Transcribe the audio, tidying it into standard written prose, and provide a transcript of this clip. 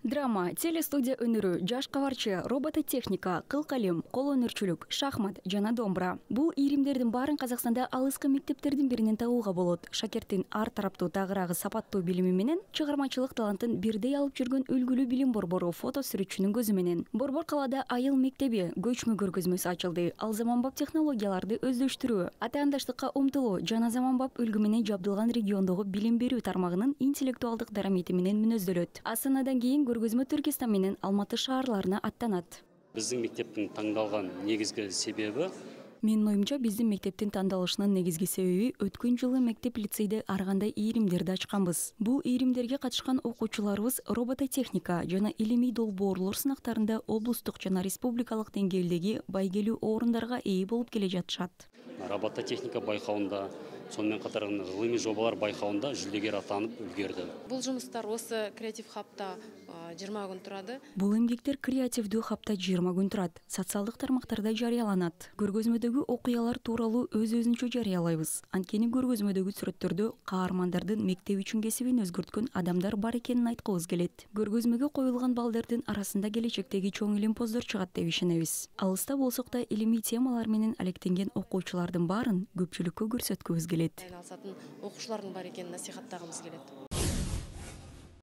Драма, телестудия өнөрү, жаш кабарчы, робототехника, кыл калем, кол өнөрчүлүк, шахмат жана домбура. Бул иримдердин баарын Казакстанда алыскы мектептердин биринен табууга болот. Шакерттин ар тараптуу тагыраагы сапаттуу билими менен чыгармачылык талантын бирдей алып жүргөн үлгүлүү билим борбору фото сүрөтчүнүн көзү менен. Борбор калаада айыл мектеби, көчмө көргөзмөсү ачылды. Ал заманбап технологияларды өздөштүрүү, атаандаштыкка умтулуу жана заманбап үлгү менен жабдылган региондогу билим берүү тармагынын интеллектуалдык дарамити менен мүнөздөлөт. Астанадан кийин көргөзмө Түркистан менен Алматы шаарларына аттанат. Биздин мектептин таңдалган негизги себеби Менин оюмча, биздин мектептин тандалышынын негизги себеби өткөн жылы мектеп лицейде ар кандай иримдерди ачканбыз. Бул иримдерге катышкан окуучуларыбыз робототехника жана илимий долбоорлор сынактарында облустук жана республикалык деңгээлдеги байгелүү орундарга ээ болуп келе жатышат. робототехника байкауында, сонымен катар гылымий жобалар байкауында жүлдөгер атанып үлгерди. Бул жумуштар осы креатив хабта 20 күн турады. Бул эмгектер креативдүү хабта 20 күн турат. Социалдык тармактарда жарыяланат. Көргөзмөдөгү окуялар тууралуу өз-өзүнчө жарыялайбыз. Анткени көргөзмөдөгү сүрөттөрдө каармандардын мектеп үчүн кесибин өзгөрткөн адамдар бар экенин айткыбыз келет. Көргөзмөгө коюлган балдардын арасында келечектеги чоң илимпоздор чыгат деп ишенебиз. Алыста болсок да илимий темалар менен алектенген окуучулардын баарын көпчүлүккө көрсөткүбүз келет. Айналысатын окуучулардын бар экенин насихаттагыбыз келет.